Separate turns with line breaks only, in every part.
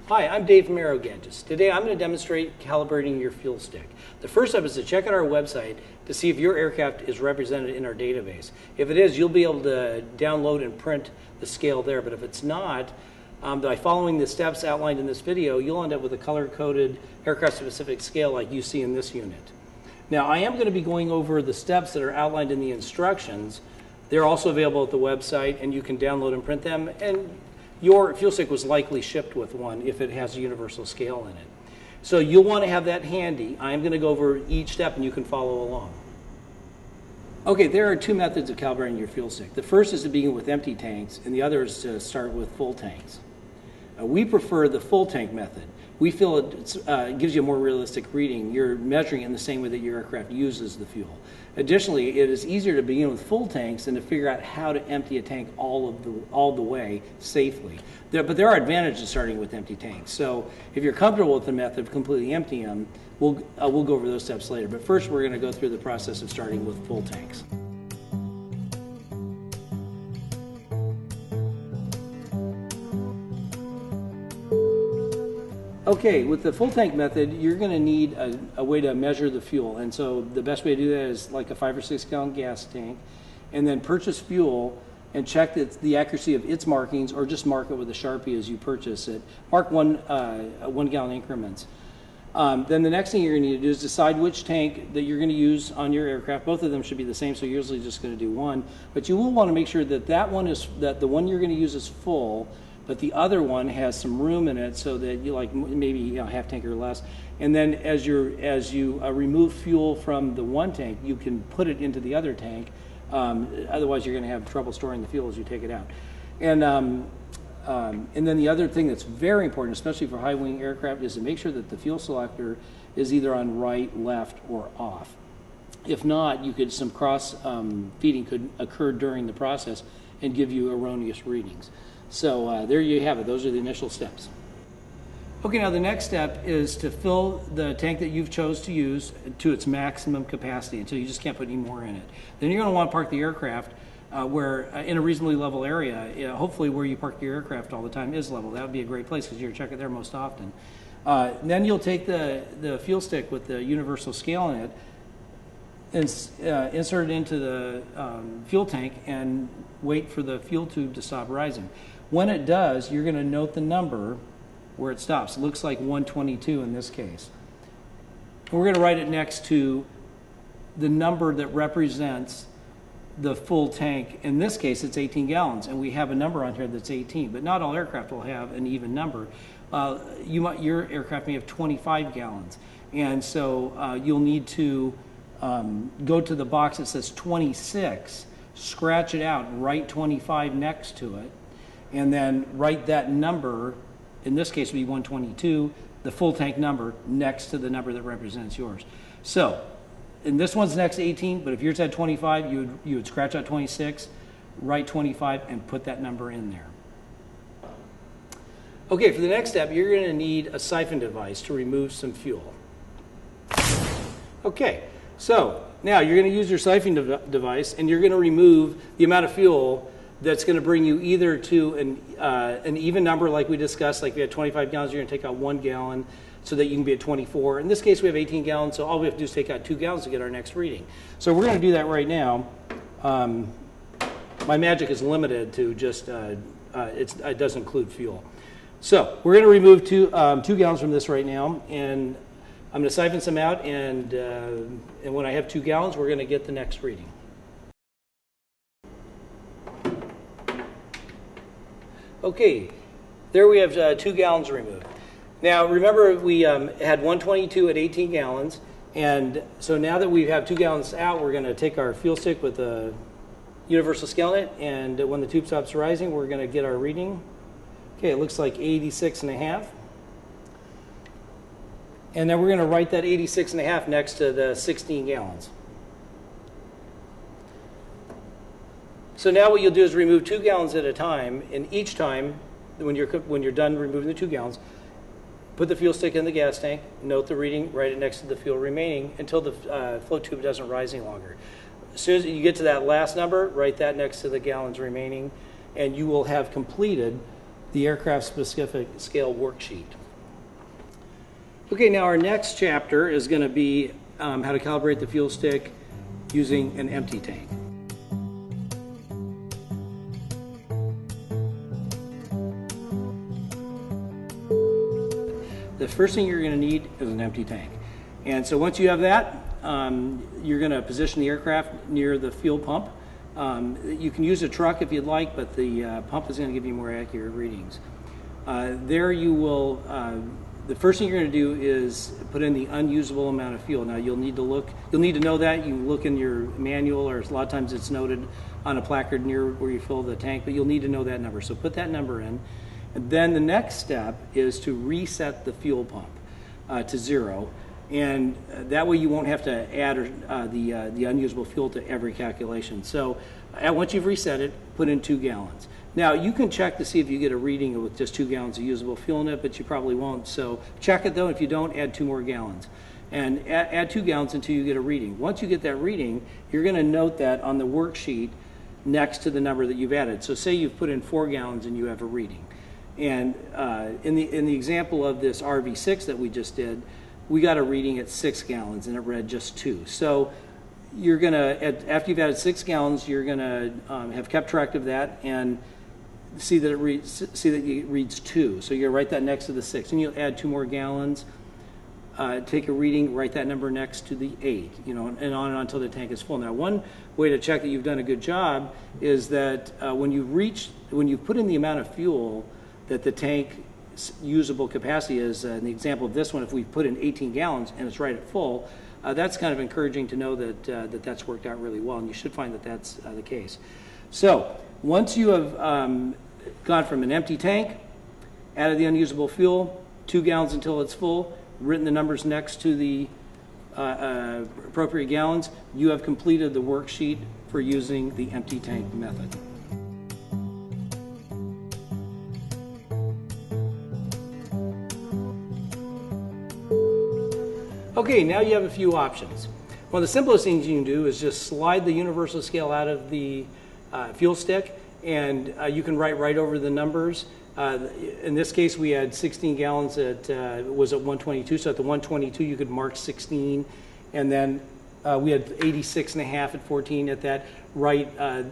Hi, I'm Dave from AeroGadgets. Today I'm going to demonstrate calibrating your FuelStik. The first step is to check out our website to see if your aircraft is represented in our database. If it is, you'll be able to download and print the scale there, but if it's not, by following the steps outlined in this video, you'll end up with a color-coded aircraft-specific scale like you see in this unit. Now, I am going to be going over the steps that are outlined in the instructions. They're also available at the website, and you can download and print them, and your FuelStik was likely shipped with one if it has a universal scale in it. So you'll want to have that handy. I'm going to go over each step, and you can follow along. Okay, there are two methods of calibrating your FuelStik. The first is to begin with empty tanks, and the other is to start with full tanks. We prefer the full tank method. We feel it gives you a more realistic reading. You're measuring it in the same way that your aircraft uses the fuel. Additionally, it is easier to begin with full tanks than to figure out how to empty a tank all the way safely. But there are advantages to starting with empty tanks. So if you're comfortable with the method of completely emptying them, we'll go over those steps later. But first, we're going to go through the process of starting with full tanks. Okay, with the full tank method, you're going to need a way to measure the fuel. And so the best way to do that is like a 5 or 6 gallon gas tank, and then purchase fuel and check the accuracy of its markings, or just mark it with a Sharpie as you purchase it. Mark 1 gallon increments. Then the next thing you're going to need to do is decide which tank that you're going to use on your aircraft. Both of them should be the same, so you're usually just going to do one. But you will want to make sure that the one you're going to use is full, but the other one has some room in it so that you maybe half tank or less. And then as you remove fuel from the one tank, you can put it into the other tank. Otherwise, you're going to have trouble storing the fuel as you take it out. And then the other thing that's very important, especially for high-wing aircraft, is to make sure that the fuel selector is either on right, left, or off. If not, some cross feeding could occur during the process and give you erroneous readings. So there you have it. Those are the initial steps. Okay, now the next step is to fill the tank that you've chose to use to its maximum capacity until you just can't put any more in it. Then you're going to want to park the aircraft in a reasonably level area. Hopefully where you park your aircraft all the time is level. That would be a great place because you're checking there most often. Then you'll take the FuelStik with the universal scale in it and insert it into the fuel tank and wait for the fuel tube to stop rising. When it does, you're going to note the number where it stops. It looks like 122 in this case. We're going to write it next to the number that represents the full tank. In this case, it's 18 gallons, and we have a number on here that's 18, but not all aircraft will have an even number. Your aircraft may have 25 gallons, and so you'll need to go to the box that says 26, scratch it out, write 25 next to it, and then write that number, in this case would be 122, the full tank number next to the number that represents yours. So, and this one's next to 18, but if yours had 25, you would scratch out 26, write 25, and put that number in there. Okay, for the next step, you're going to need a siphon device to remove some fuel. Okay, so now you're going to use your siphon device, and you're going to remove the amount of fuel that's going to bring you either to an even number like we discussed, like we had 25 gallons, you're going to take out 1 gallon so that you can be at 24. In this case, we have 18 gallons, so all we have to do is take out 2 gallons to get our next reading. So we're going to do that right now. My magic is limited to just, it does include fuel. So we're going to remove 2 gallons from this right now, and I'm going to siphon some out, and when I have 2 gallons, we're going to get the next reading. Okay, there we have 2 gallons removed. Now remember we had 122 at 18 gallons, and so now that we have 2 gallons out, we're going to take our FuelStik with a universal scale in it, and when the tube stops rising, we're going to get our reading. Okay, it looks like 86.5. And then we're going to write that 86.5 next to the 16 gallons. So now what you'll do is remove 2 gallons at a time, and each time, when you're done removing the 2 gallons, put the FuelStik in the gas tank, note the reading, write it next to the fuel remaining until the flow tube doesn't rise any longer. As soon as you get to that last number, write that next to the gallons remaining, and you will have completed the aircraft specific scale worksheet. Okay, now our next chapter is going to be how to calibrate the fuel stick using an empty tank. The first thing you're going to need is an empty tank. And so once you have that, you're going to position the aircraft near the fuel pump. You can use a truck if you'd like, but the pump is going to give you more accurate readings. There you will, the first thing you're going to do is put in the unusable amount of fuel. Now you'll need to know that. You look in your manual, or a lot of times it's noted on a placard near where you fill the tank, but you'll need to know that number. So put that number in. And then the next step is to reset the fuel pump to 0. And that way you won't have to add the unusable fuel to every calculation. So once you've reset it, put in 2 gallons. Now you can check to see if you get a reading with just 2 gallons of usable fuel in it, but you probably won't. So check it though. If you don't, add 2 more gallons. And add 2 gallons until you get a reading. Once you get that reading, you're going to note that on the worksheet next to the number that you've added. So say you've put in 4 gallons and you have a reading. And in the example of this RV6 that we just did, we got a reading at 6 gallons and it read just 2. So you're gonna, after you've added 6 gallons, you're gonna have kept track of that and see that it reads 2. So you're gonna write that next to the 6, and you'll add 2 more gallons. Take a reading, write that number next to the 8, and on and on until the tank is full. Now, one way to check that you've done a good job is that when you put in the amount of fuel that the tank's usable capacity is, in the example of this one, if we put in 18 gallons and it's right at full, that's kind of encouraging to know that that's worked out really well, and you should find that that's the case. So once you have gone from an empty tank, added the unusable fuel, 2 gallons until it's full, written the numbers next to the appropriate gallons, you have completed the worksheet for using the empty tank method. Okay, now you have a few options. One of the simplest things you can do is just slide the universal scale out of the fuel stick, and you can write right over the numbers. In this case, we had 16 gallons that was at 122, so at the 122 you could mark 16, and then we had 86.5 at 14 at that, write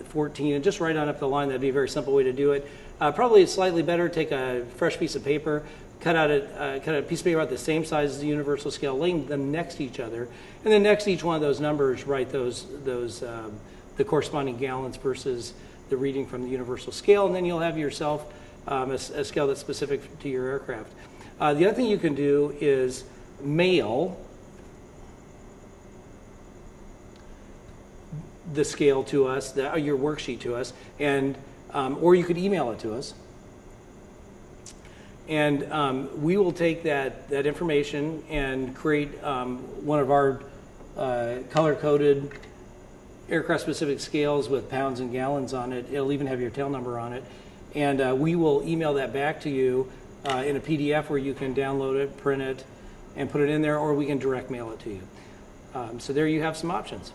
14, and just right on up the line. That'd be a very simple way to do it. Probably it's slightly better, take a fresh piece of paper, cut out a piece of paper about the same size as the universal scale, laying them next to each other, and then next to each one of those numbers, write the corresponding gallons versus the reading from the universal scale, and then you'll have yourself a scale that's specific to your aircraft. The other thing you can do is mail the scale to us, your worksheet to us, and or you could email it to us. And we will take that information and create one of our color-coded aircraft-specific scales with pounds and gallons on it. It'll even have your tail number on it. And we will email that back to you in a PDF where you can download it, print it, and put it in there, or we can direct mail it to you. So there you have some options.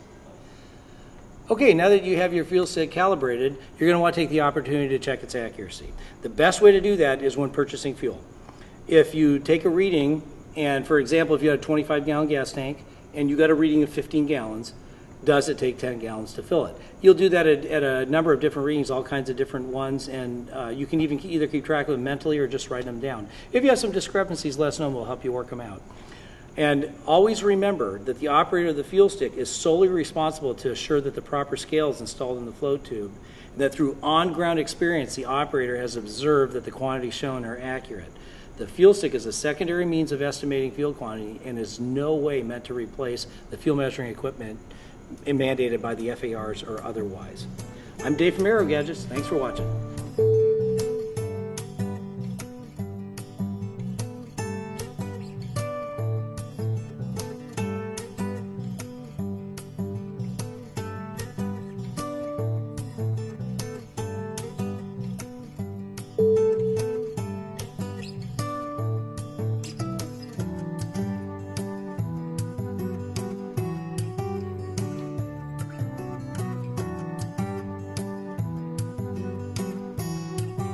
Okay, now that you have your fuel stick calibrated, you're going to want to take the opportunity to check its accuracy. The best way to do that is when purchasing fuel. If you take a reading, and for example, if you had a 25-gallon gas tank and you got a reading of 15 gallons, does it take 10 gallons to fill it? You'll do that at a number of different readings, all kinds of different ones, and you can even either keep track of them mentally or just write them down. If you have some discrepancies, let us know and we'll help you work them out. And always remember that the operator of the fuel stick is solely responsible to assure that the proper scale is installed in the float tube, and that through on-ground experience, the operator has observed that the quantities shown are accurate. The fuel stick is a secondary means of estimating fuel quantity and is no way meant to replace the fuel measuring equipment mandated by the FARs or otherwise. I'm Dave from Aero Gadgets. Thanks for watching.